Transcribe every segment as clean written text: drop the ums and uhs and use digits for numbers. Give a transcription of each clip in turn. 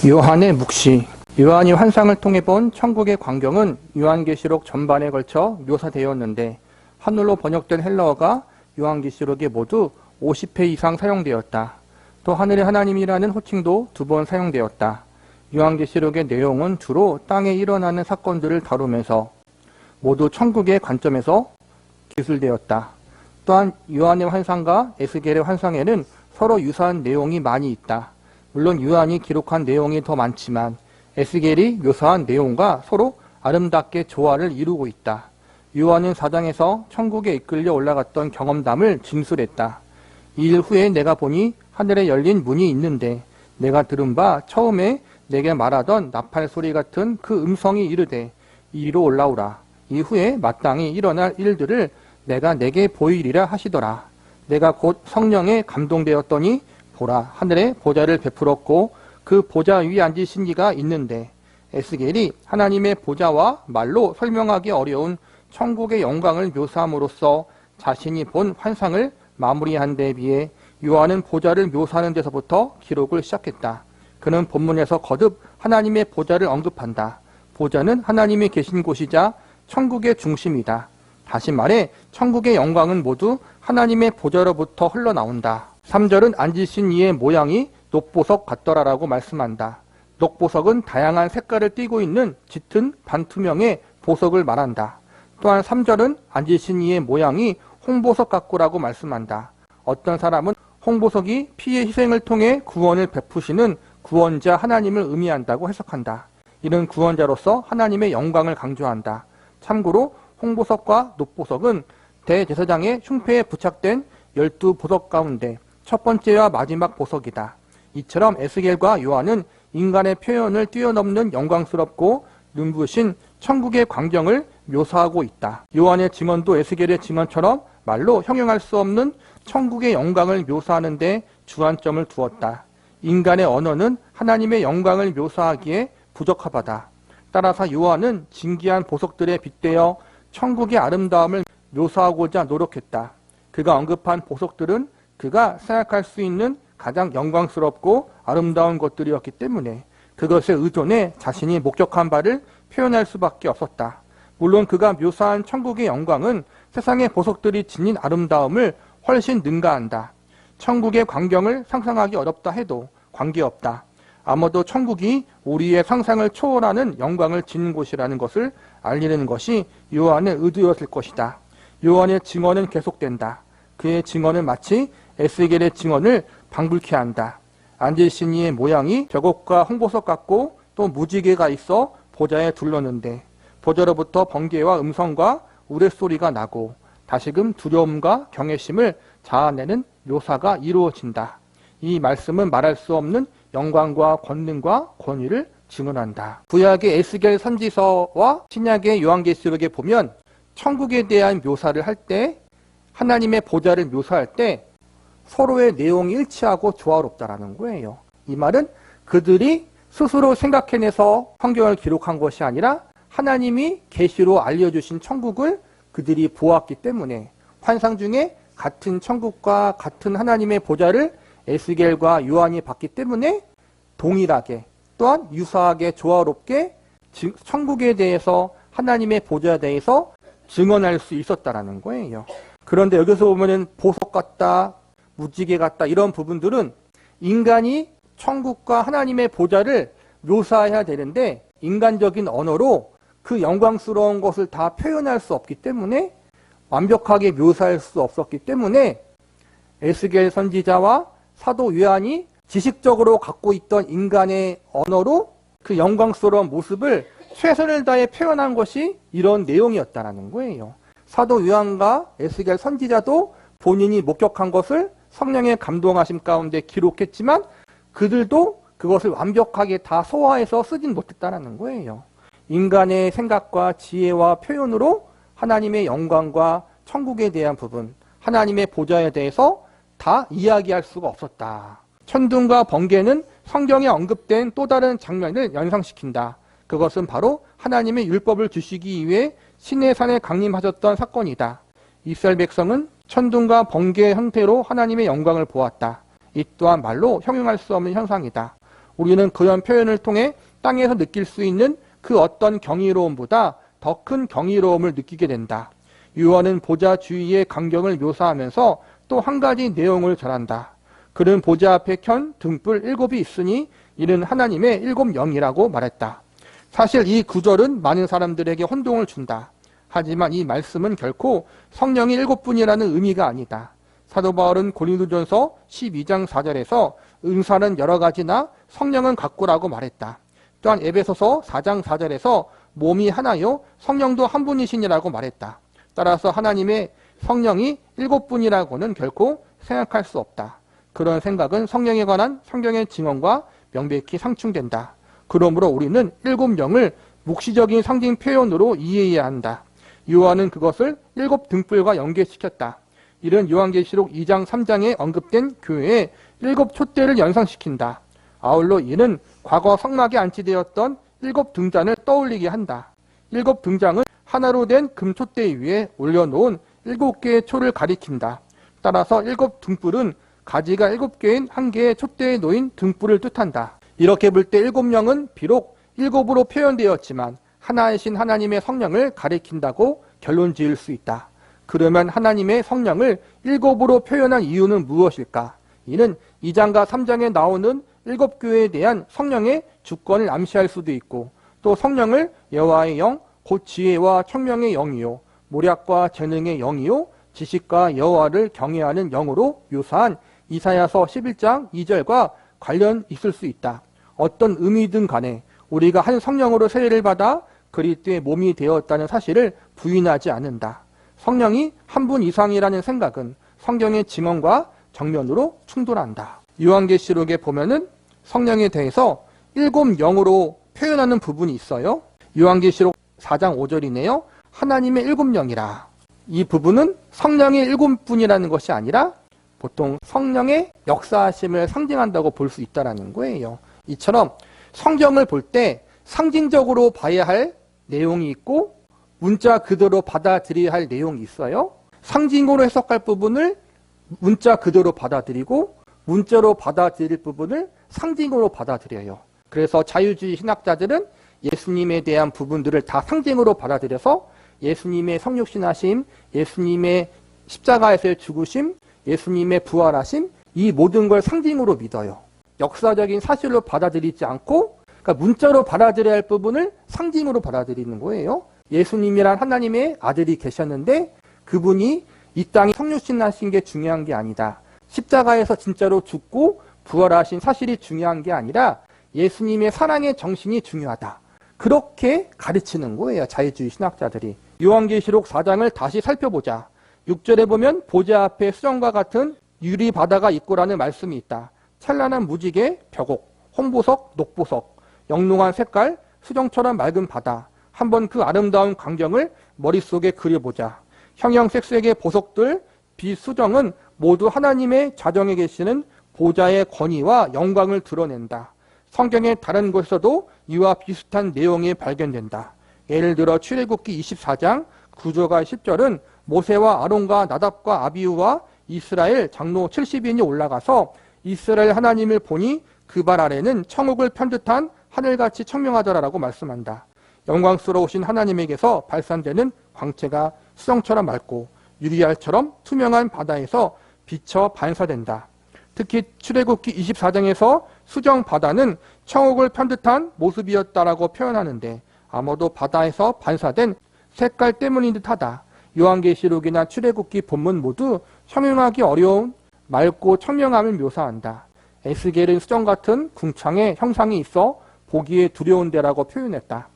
요한의 묵시. 요한이 환상을 통해 본 천국의 광경은 요한계시록 전반에 걸쳐 묘사되었는데 한글로 번역된 헬라어가 요한계시록에 모두 50회 이상 사용되었다. 또 하늘의 하나님이라는 호칭도 2번 사용되었다. 요한계시록의 내용은 주로 땅에 일어나는 사건들을 다루면서 모두 천국의 관점에서 기술되었다. 또한 요한의 환상과 에스겔의 환상에는 서로 유사한 내용이 많이 있다. 물론 요한이 기록한 내용이 더 많지만 에스겔이 묘사한 내용과 서로 아름답게 조화를 이루고 있다. 요한은 4장에서 천국에 이끌려 올라갔던 경험담을 진술했다. 이 일 후에 내가 보니 하늘에 열린 문이 있는데 내가 들은 바 처음에 내게 말하던 나팔 소리 같은 그 음성이 이르되 이리로 올라오라. 이후에 마땅히 일어날 일들을 내가 내게 보이리라 하시더라. 내가 곧 성령에 감동되었더니 보라, 하늘에 보좌를 베풀었고 그 보좌 위에 앉으신 이가 있는데 에스겔이 하나님의 보좌와 말로 설명하기 어려운 천국의 영광을 묘사함으로써 자신이 본 환상을 마무리한 데 비해 요한은 보좌를 묘사하는 데서부터 기록을 시작했다. 그는 본문에서 거듭 하나님의 보좌를 언급한다. 보좌는 하나님이 계신 곳이자 천국의 중심이다. 다시 말해 천국의 영광은 모두 하나님의 보좌로부터 흘러나온다. 3절은 앉으신 이의 모양이 녹보석 같더라라고 말씀한다. 녹보석은 다양한 색깔을 띠고 있는 짙은 반투명의 보석을 말한다. 또한 3절은 앉으신 이의 모양이 홍보석 같고라고 말씀한다. 어떤 사람은 홍보석이 피의 희생을 통해 구원을 베푸시는 구원자 하나님을 의미한다고 해석한다. 이는 구원자로서 하나님의 영광을 강조한다. 참고로 홍보석과 녹보석은 대제사장의 흉패에 부착된 12보석 가운데 첫 번째와 마지막 보석이다. 이처럼 에스겔과 요한은 인간의 표현을 뛰어넘는 영광스럽고 눈부신 천국의 광경을 묘사하고 있다. 요한의 증언도 에스겔의 증언처럼 말로 형용할 수 없는 천국의 영광을 묘사하는 데 주안점을 두었다. 인간의 언어는 하나님의 영광을 묘사하기에 부적합하다. 따라서 요한은 진귀한 보석들에 빗대어 천국의 아름다움을 묘사하고자 노력했다. 그가 언급한 보석들은 그가 생각할 수 있는 가장 영광스럽고 아름다운 것들이었기 때문에 그것에 의존해 자신이 목격한 바를 표현할 수밖에 없었다. 물론 그가 묘사한 천국의 영광은 세상의 보석들이 지닌 아름다움을 훨씬 능가한다. 천국의 광경을 상상하기 어렵다 해도 관계없다. 아마도 천국이 우리의 상상을 초월하는 영광을 지닌 곳이라는 것을 알리는 것이 요한의 의도였을 것이다. 요한의 증언은 계속된다. 그의 증언은 마치 에스겔의 증언을 방불케 한다. 앉으신 이의 모양이 벽옥과 홍보석 같고 또 무지개가 있어 보좌에 둘렀는데 보좌로부터 번개와 음성과 우레소리가 나고 다시금 두려움과 경외심을 자아내는 묘사가 이루어진다. 이 말씀은 말할 수 없는 영광과 권능과 권위를 증언한다. 구약의 에스겔 선지서와 신약의 요한계시록에 보면 천국에 대한 묘사를 할 때 하나님의 보좌를 묘사할 때 서로의 내용이 일치하고 조화롭다라는 거예요. 이 말은 그들이 스스로 생각해내서 성경을 기록한 것이 아니라 하나님이 계시로 알려주신 천국을 그들이 보았기 때문에 환상 중에 같은 천국과 같은 하나님의 보좌를 에스겔과 요한이 봤기 때문에 동일하게 또한 유사하게 조화롭게 천국에 대해서 하나님의 보좌에 대해서 증언할 수 있었다라는 거예요. 그런데 여기서 보면은 보석 같다, 무지개 같다 이런 부분들은 인간이 천국과 하나님의 보좌를 묘사해야 되는데 인간적인 언어로 그 영광스러운 것을 다 표현할 수 없기 때문에 완벽하게 묘사할 수 없었기 때문에 에스겔 선지자와 사도 요한이 지식적으로 갖고 있던 인간의 언어로 그 영광스러운 모습을 최선을 다해 표현한 것이 이런 내용이었다라는 거예요. 사도 요한과 에스겔 선지자도 본인이 목격한 것을 성령의 감동하심 가운데 기록했지만 그들도 그것을 완벽하게 다 소화해서 쓰진 못했다는 거예요. 인간의 생각과 지혜와 표현으로 하나님의 영광과 천국에 대한 부분, 하나님의 보좌에 대해서 다 이야기할 수가 없었다. 천둥과 번개는 성경에 언급된 또 다른 장면을 연상시킨다. 그것은 바로 하나님의 율법을 주시기 위해 시내산에 강림하셨던 사건이다. 이스라엘 백성은 천둥과 번개의 형태로 하나님의 영광을 보았다. 이 또한 말로 형용할 수 없는 현상이다. 우리는 그런 표현을 통해 땅에서 느낄 수 있는 그 어떤 경이로움보다 더 큰 경이로움을 느끼게 된다. 유언은 보좌 주위의 광경을 묘사하면서 또 한 가지 내용을 전한다. 그는 보좌 앞에 켠 등불 7이 있으니 이는 하나님의 7영이라고 말했다. 사실 이 구절은 많은 사람들에게 혼동을 준다. 하지만 이 말씀은 결코 성령이 7분이라는 의미가 아니다. 사도 바울은 고린도전서 12장 4절에서 은사는 여러 가지나 성령은 같고라고 말했다. 또한 에베소서 4장 4절에서 몸이 하나요 성령도 한 분이시니라고 말했다. 따라서 하나님의 성령이 7분이라고는 결코 생각할 수 없다. 그런 생각은 성령에 관한 성경의 증언과 명백히 상충된다. 그러므로 우리는 7영을 묵시적인 상징 표현으로 이해해야 한다. 요한은 그것을 7등불과 연계시켰다. 이는 요한계시록 2장 3장에 언급된 교회의 7촛대를 연상시킨다. 아울러 이는 과거 성막에 안치되었던 7등잔을 떠올리게 한다. 7등장은 하나로 된 금촛대 위에 올려놓은 7개의 초를 가리킨다. 따라서 7등불은 가지가 7개인 한 개의 촛대에 놓인 등불을 뜻한다. 이렇게 볼 때 7영은 비록 7으로 표현되었지만 하나이신 하나님의 성령을 가리킨다고 결론 지을 수 있다. 그러면 하나님의 성령을 7으로 표현한 이유는 무엇일까? 이는 2장과 3장에 나오는 7교회에 대한 성령의 주권을 암시할 수도 있고 또 성령을 여호와의 영, 곧 지혜와 청명의 영이요 모략과 재능의 영이요 지식과 여호와를 경외하는 영으로 묘사한 이사야서 11장 2절과 관련 있을 수 있다. 어떤 의미든 간에 우리가 한 성령으로 세례를 받아 그리스도의 몸이 되었다는 사실을 부인하지 않는다. 성령이 한 분 이상이라는 생각은 성경의 증언과 정면으로 충돌한다. 요한계시록에 보면은 성령에 대해서 7영으로 표현하는 부분이 있어요. 요한계시록 4장 5절이네요. 하나님의 7영이라. 이 부분은 성령의 7분이라는 것이 아니라 보통 성령의 역사하심을 상징한다고 볼 수 있다는 거예요. 이처럼 성경을 볼 때 상징적으로 봐야 할 내용이 있고 문자 그대로 받아들여야 할 내용이 있어요. 상징으로 해석할 부분을 문자 그대로 받아들이고 문자로 받아들일 부분을 상징으로 받아들여요. 그래서 자유주의 신학자들은 예수님에 대한 부분들을 다 상징으로 받아들여서 예수님의 성육신하심, 예수님의 십자가에서의 죽으심, 예수님의 부활하심, 이 모든 걸 상징으로 믿어요. 역사적인 사실로 받아들이지 않고 그러니까 문자로 받아들여야 할 부분을 상징으로 받아들이는 거예요. 예수님이란 하나님의 아들이 계셨는데 그분이 이 땅에 성육신하신 게 중요한 게 아니다. 십자가에서 진짜로 죽고 부활하신 사실이 중요한 게 아니라 예수님의 사랑의 정신이 중요하다. 그렇게 가르치는 거예요. 자유주의 신학자들이. 요한계시록 4장을 다시 살펴보자. 6절에 보면 보좌 앞에 수정과 같은 유리 바다가 있고라는 말씀이 있다. 찬란한 무지개, 벽옥, 홍보석, 녹보석, 영롱한 색깔, 수정처럼 맑은 바다. 한번 그 아름다운 광경을 머릿속에 그려보자. 형형색색의 보석들, 비수정은 모두 하나님의 자정에 계시는 보좌의 권위와 영광을 드러낸다. 성경의 다른 곳에서도 이와 비슷한 내용이 발견된다. 예를 들어 출애굽기 24장 9절과 10절은 모세와 아론과 나답과 아비후와 이스라엘 장로 70인이 올라가서 이스라엘 하나님을 보니 그 발 아래는 천국을 편듯한 하늘같이 청명하더라라고 말씀한다. 영광스러우신 하나님에게서 발산되는 광채가 수정처럼 맑고 유리알처럼 투명한 바다에서 비쳐 반사된다. 특히 출애굽기 24장에서 수정 바다는 천국을 편듯한 모습이었다라고 표현하는데 아마도 바다에서 반사된 색깔 때문인 듯하다. 요한계시록이나 출애굽기 본문 모두 형용하기 어려운 맑고 청명함을 묘사한다. 에스겔은 수정 같은 궁창의 형상이 있어 보기에 두려운 데라고 표현했다.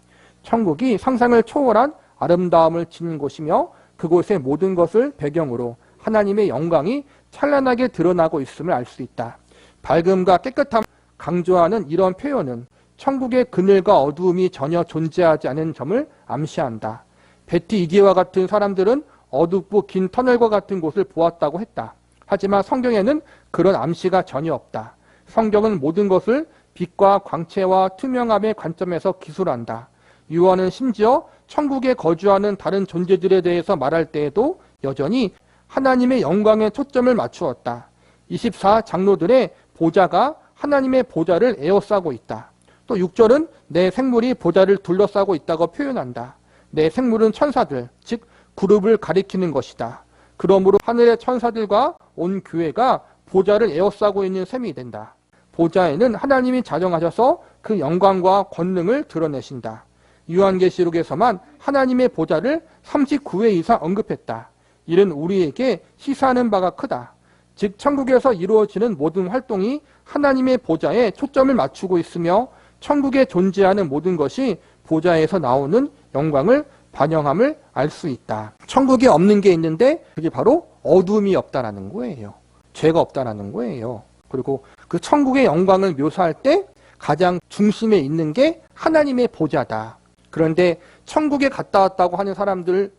천국이 상상을 초월한 아름다움을 지닌 곳이며 그곳의 모든 것을 배경으로 하나님의 영광이 찬란하게 드러나고 있음을 알 수 있다. 밝음과 깨끗함을 강조하는 이런 표현은 천국의 그늘과 어두움이 전혀 존재하지 않은 점을 암시한다. 베티 이게와 같은 사람들은 어둡고 긴 터널과 같은 곳을 보았다고 했다. 하지만 성경에는 그런 암시가 전혀 없다. 성경은 모든 것을 빛과 광채와 투명함의 관점에서 기술한다. 요한은 심지어 천국에 거주하는 다른 존재들에 대해서 말할 때에도 여전히 하나님의 영광에 초점을 맞추었다. 24 장로들의 보좌가 하나님의 보좌를 에워싸고 있다. 또 6절은 내 생물이 보좌를 둘러싸고 있다고 표현한다. 내 생물은 천사들, 즉 그룹을 가리키는 것이다. 그러므로 하늘의 천사들과 온 교회가 보좌를 에워싸고 있는 셈이 된다. 보좌에는 하나님이 자정하셔서 그 영광과 권능을 드러내신다. 요한계시록에서만 하나님의 보좌를 39회 이상 언급했다. 이는 우리에게 시사하는 바가 크다. 즉 천국에서 이루어지는 모든 활동이 하나님의 보좌에 초점을 맞추고 있으며 천국에 존재하는 모든 것이 보좌에서 나오는 영광을 반영함을 알 수 있다. 천국에 없는 게 있는데 그게 바로 어둠이 없다라는 거예요. 죄가 없다라는 거예요. 그리고 그 천국의 영광을 묘사할 때 가장 중심에 있는 게 하나님의 보좌다. 그런데 천국에 갔다 왔다고 하는 사람들의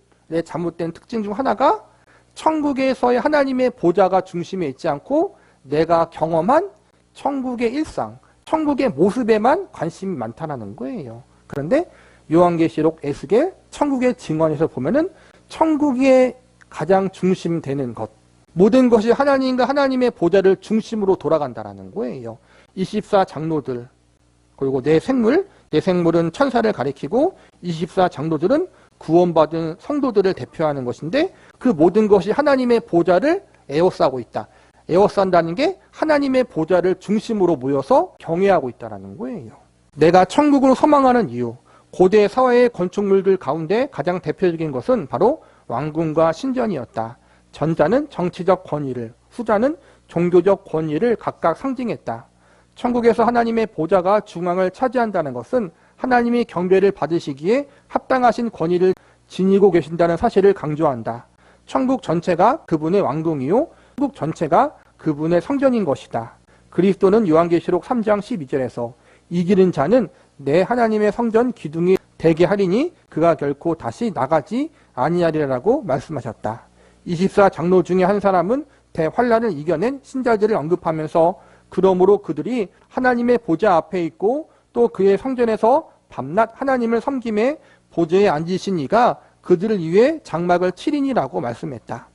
잘못된 특징 중 하나가 천국에서의 하나님의 보좌가 중심에 있지 않고 내가 경험한 천국의 일상, 천국의 모습에만 관심이 많다는 거예요. 그런데 요한계시록 에스겔 천국의 증언에서 보면은 천국의 가장 중심되는 것, 모든 것이 하나님과 하나님의 보좌를 중심으로 돌아간다는 거예요. 24 장로들, 그리고 내 생물은 천사를 가리키고 24 장로들은 구원받은 성도들을 대표하는 것인데 그 모든 것이 하나님의 보좌를 에워싸고 있다. 에워싼다는 게 하나님의 보좌를 중심으로 모여서 경외하고 있다는 거예요. 내가 천국으로 소망하는 이유, 고대 사회의 건축물들 가운데 가장 대표적인 것은 바로 왕궁과 신전이었다. 전자는 정치적 권위를, 후자는 종교적 권위를 각각 상징했다. 천국에서 하나님의 보좌가 중앙을 차지한다는 것은 하나님이 경배를 받으시기에 합당하신 권위를 지니고 계신다는 사실을 강조한다. 천국 전체가 그분의 왕궁이요, 천국 전체가 그분의 성전인 것이다. 그리스도는 요한계시록 3장 12절에서 이기는 자는 내 하나님의 성전 기둥이 되게 하리니 그가 결코 다시 나가지 아니하리라고 말씀하셨다. 24 장로 중에 한 사람은 대환란을 이겨낸 신자들을 언급하면서 그러므로 그들이 하나님의 보좌 앞에 있고 또 그의 성전에서 밤낮 하나님을 섬김에 보좌에 앉으신 이가 그들을 위해 장막을 치리니라고 말씀했다.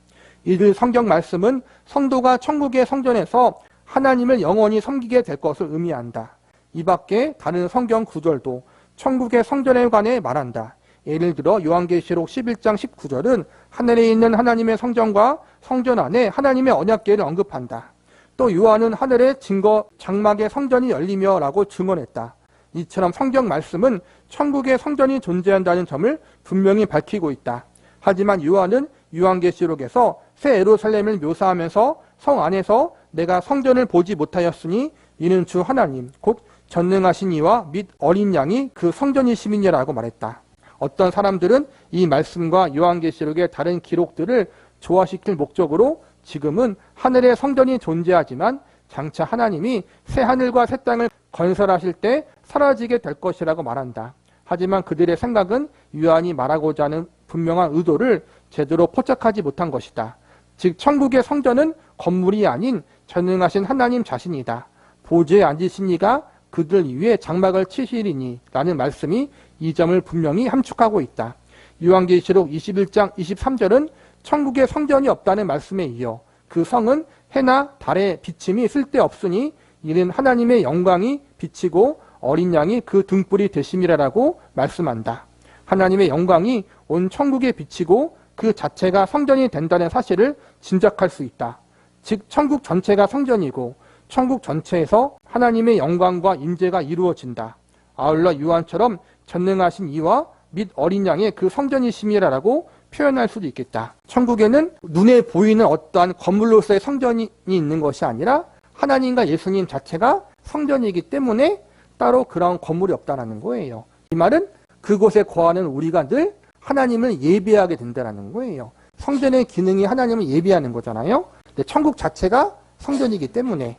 이들 성경 말씀은 성도가 천국의 성전에서 하나님을 영원히 섬기게 될 것을 의미한다. 이 밖에 다른 성경 구절도 천국의 성전에 관해 말한다. 예를 들어 요한계시록 11장 19절은 하늘에 있는 하나님의 성전과 성전 안에 하나님의 언약궤를 언급한다. 또 요한은 하늘의 증거 장막의 성전이 열리며 라고 증언했다. 이처럼 성경 말씀은 천국의 성전이 존재한다는 점을 분명히 밝히고 있다. 하지만 요한은 요한계시록에서 새 예루살렘을 묘사하면서 성 안에서 내가 성전을 보지 못하였으니 이는 주 하나님 곧 전능하신 이와 및 어린 양이 그 성전이심이니라고 말했다. 어떤 사람들은 이 말씀과 요한계시록의 다른 기록들을 조화시킬 목적으로 지금은 하늘의 성전이 존재하지만 장차 하나님이 새 하늘과 새 땅을 건설하실 때 사라지게 될 것이라고 말한다. 하지만 그들의 생각은 요한이 말하고자 하는 분명한 의도를 제대로 포착하지 못한 것이다. 즉 천국의 성전은 건물이 아닌 전능하신 하나님 자신이다. 보좌에 앉으신 이가 그들 위에 장막을 치시리니 라는 말씀이 이 점을 분명히 함축하고 있다. 요한계시록 21장 23절은 천국의 성전이 없다는 말씀에 이어 그 성은 해나 달의 비침이 쓸데없으니 이는 하나님의 영광이 비치고 어린 양이 그 등불이 되심이라라고 말씀한다. 하나님의 영광이 온 천국에 비치고 그 자체가 성전이 된다는 사실을 짐작할 수 있다. 즉 천국 전체가 성전이고 천국 전체에서 하나님의 영광과 임재가 이루어진다. 아울러 요한처럼 전능하신 이와 및 어린 양의 그 성전이심이라라고 표현할 수도 있겠다. 천국에는 눈에 보이는 어떠한 건물로서의 성전이 있는 것이 아니라 하나님과 예수님 자체가 성전이기 때문에 따로 그런 건물이 없다는 거예요. 이 말은 그곳에 거하는 우리가 늘 하나님을 예배하게 된다는 거예요. 성전의 기능이 하나님을 예배하는 거잖아요. 근데 천국 자체가 성전이기 때문에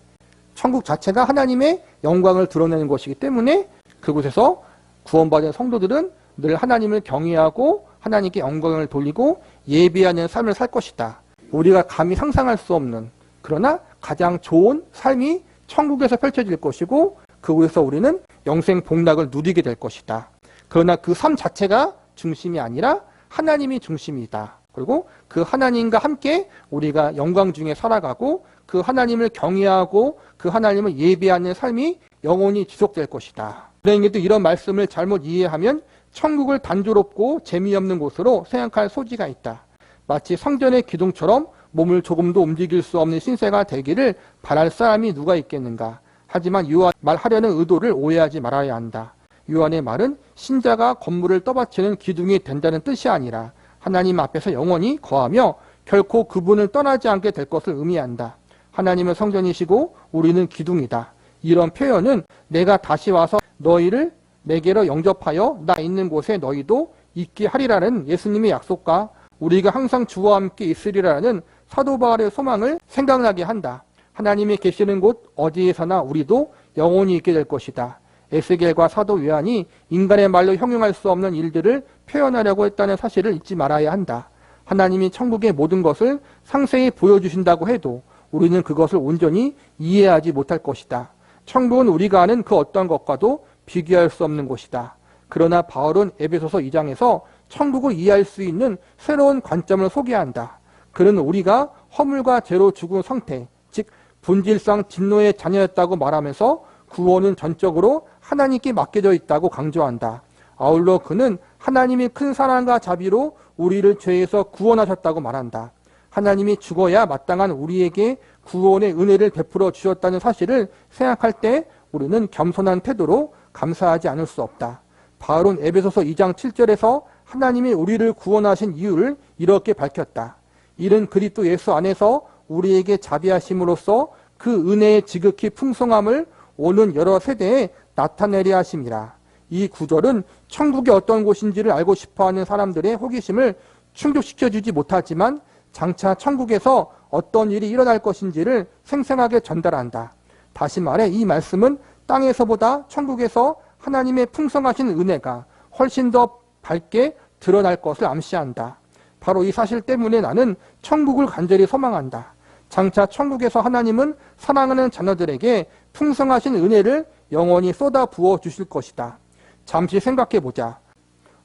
천국 자체가 하나님의 영광을 드러내는 것이기 때문에 그곳에서 구원받은 성도들은 늘 하나님을 경외하고 하나님께 영광을 돌리고 예배하는 삶을 살 것이다. 우리가 감히 상상할 수 없는 그러나 가장 좋은 삶이 천국에서 펼쳐질 것이고 그곳에서 우리는 영생 복락을 누리게 될 것이다. 그러나 그 삶 자체가 중심이 아니라 하나님이 중심이다. 그리고 그 하나님과 함께 우리가 영광 중에 살아가고 그 하나님을 경외하고 그 하나님을 예배하는 삶이 영원히 지속될 것이다. 불행히도 이런 말씀을 잘못 이해하면 천국을 단조롭고 재미없는 곳으로 생각할 소지가 있다. 마치 성전의 기둥처럼 몸을 조금도 움직일 수 없는 신세가 되기를 바랄 사람이 누가 있겠는가. 하지만 요한 말하려는 의도를 오해하지 말아야 한다. 요한의 말은 신자가 건물을 떠받치는 기둥이 된다는 뜻이 아니라 하나님 앞에서 영원히 거하며 결코 그분을 떠나지 않게 될 것을 의미한다. 하나님은 성전이시고 우리는 기둥이다. 이런 표현은 내가 다시 와서 너희를 내게로 영접하여 나 있는 곳에 너희도 있게 하리라는 예수님의 약속과 우리가 항상 주와 함께 있으리라는 사도 바울의 소망을 생각나게 한다. 하나님이 계시는 곳 어디에서나 우리도 영원히 있게 될 것이다. 에스겔과 사도 요한이 인간의 말로 형용할 수 없는 일들을 표현하려고 했다는 사실을 잊지 말아야 한다. 하나님이 천국의 모든 것을 상세히 보여주신다고 해도 우리는 그것을 온전히 이해하지 못할 것이다. 천국은 우리가 아는 그 어떤 것과도 비교할 수 없는 곳이다. 그러나 바울은 에베소서 2장에서 천국을 이해할 수 있는 새로운 관점을 소개한다. 그는 우리가 허물과 죄로 죽은 상태, 즉 본질상 진노의 자녀였다고 말하면서 구원은 전적으로 하나님께 맡겨져 있다고 강조한다. 아울러 그는 하나님이 큰 사랑과 자비로 우리를 죄에서 구원하셨다고 말한다. 하나님이 죽어야 마땅한 우리에게 구원의 은혜를 베풀어 주셨다는 사실을 생각할 때 우리는 겸손한 태도로 감사하지 않을 수 없다. 바울은 에베소서 2장 7절에서 하나님이 우리를 구원하신 이유를 이렇게 밝혔다. 이는 그리스도 예수 안에서 우리에게 자비하심으로써 그 은혜의 지극히 풍성함을 오는 여러 세대에 나타내려 하심이라. 이 구절은 천국이 어떤 곳인지를 알고 싶어하는 사람들의 호기심을 충족시켜주지 못하지만 장차 천국에서 어떤 일이 일어날 것인지를 생생하게 전달한다. 다시 말해 이 말씀은 땅에서보다 천국에서 하나님의 풍성하신 은혜가 훨씬 더 밝게 드러날 것을 암시한다. 바로 이 사실 때문에 나는 천국을 간절히 소망한다. 장차 천국에서 하나님은 사랑하는 자녀들에게 풍성하신 은혜를 영원히 쏟아 부어 주실 것이다. 잠시 생각해 보자.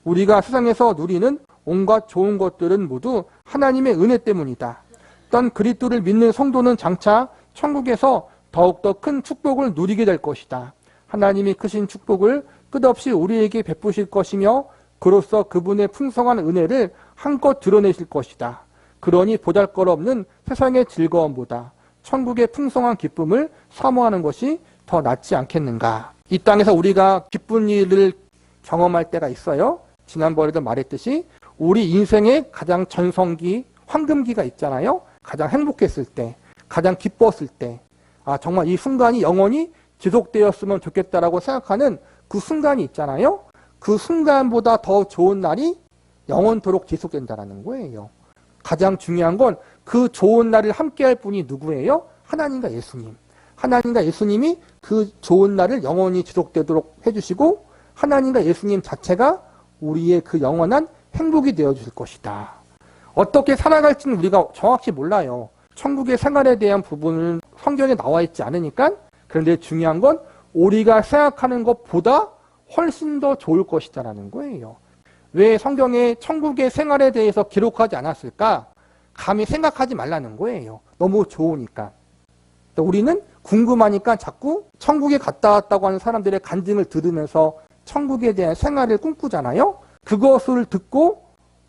우리가 세상에서 누리는 온갖 좋은 것들은 모두 하나님의 은혜 때문이다. 떤 그리스도를 믿는 성도는 장차 천국에서 더욱더 큰 축복을 누리게 될 것이다. 하나님이 크신 축복을 끝없이 우리에게 베푸실 것이며 그로써 그분의 풍성한 은혜를 한껏 드러내실 것이다. 그러니 보잘것없는 세상의 즐거움보다 천국의 풍성한 기쁨을 사모하는 것이 더 낫지 않겠는가. 이 땅에서 우리가 기쁜 일을 경험할 때가 있어요. 지난번에도 말했듯이 우리 인생의 가장 전성기, 황금기가 있잖아요. 가장 행복했을 때, 가장 기뻤을 때, 정말 이 순간이 영원히 지속되었으면 좋겠다라고 생각하는 그 순간이 있잖아요. 그 순간보다 더 좋은 날이 영원토록 지속된다는 거예요. 가장 중요한 건 그 좋은 날을 함께할 분이 누구예요? 하나님과 예수님. 하나님과 예수님이 그 좋은 날을 영원히 지속되도록 해주시고 하나님과 예수님 자체가 우리의 그 영원한 행복이 되어줄 것이다. 어떻게 살아갈지는 우리가 정확히 몰라요. 천국의 생활에 대한 부분은 성경에 나와 있지 않으니까. 그런데 중요한 건 우리가 생각하는 것보다 훨씬 더 좋을 것이다라는 거예요. 왜 성경에 천국의 생활에 대해서 기록하지 않았을까? 감히 생각하지 말라는 거예요. 너무 좋으니까. 우리는 궁금하니까 자꾸 천국에 갔다 왔다고 하는 사람들의 간증을 들으면서 천국에 대한 생활을 꿈꾸잖아요. 그것을 듣고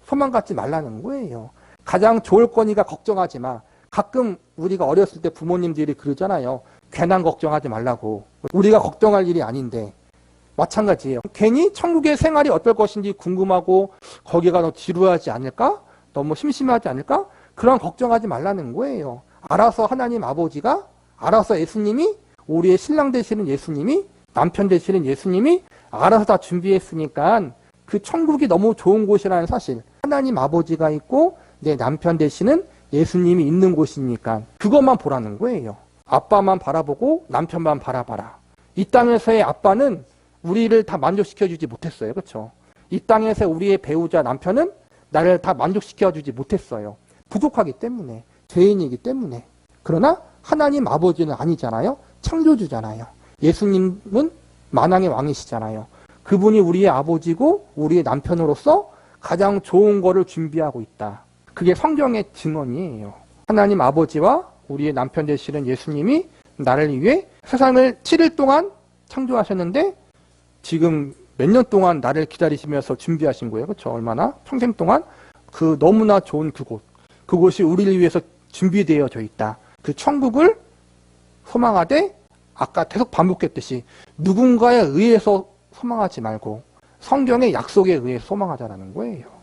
소망 갖지 말라는 거예요. 가장 좋을 거니까 걱정하지 마. 가끔 우리가 어렸을 때 부모님들이 그러잖아요. 괜한 걱정하지 말라고. 우리가 걱정할 일이 아닌데. 마찬가지예요. 괜히 천국의 생활이 어떨 것인지 궁금하고 거기가 너무 지루하지 않을까? 너무 심심하지 않을까? 그런 걱정하지 말라는 거예요. 알아서 하나님 아버지가, 알아서 예수님이, 우리의 신랑 되시는 예수님이, 남편 되시는 예수님이 알아서 다 준비했으니까 그 천국이 너무 좋은 곳이라는 사실. 하나님 아버지가 있고 내 남편 되시는 예수님이 있는 곳이니까 그것만 보라는 거예요. 아빠만 바라보고 남편만 바라봐라. 이 땅에서의 아빠는 우리를 다 만족시켜주지 못했어요. 그렇죠? 이 땅에서 우리의 배우자 남편은 나를 다 만족시켜주지 못했어요. 부족하기 때문에, 죄인이기 때문에. 그러나 하나님 아버지는 아니잖아요. 창조주잖아요. 예수님은 만왕의 왕이시잖아요. 그분이 우리의 아버지고 우리의 남편으로서 가장 좋은 거를 준비하고 있다. 그게 성경의 증언이에요. 하나님 아버지와 우리의 남편 되시는 예수님이 나를 위해 세상을 7일 동안 창조하셨는데 지금 몇 년 동안 나를 기다리시면서 준비하신 거예요. 그렇죠? 얼마나? 평생 동안 그 너무나 좋은 그곳이 우리를 위해서 준비되어져 있다. 그 천국을 소망하되 아까 계속 반복했듯이 누군가에 의해서 소망하지 말고 성경의 약속에 의해 소망하자라는 거예요.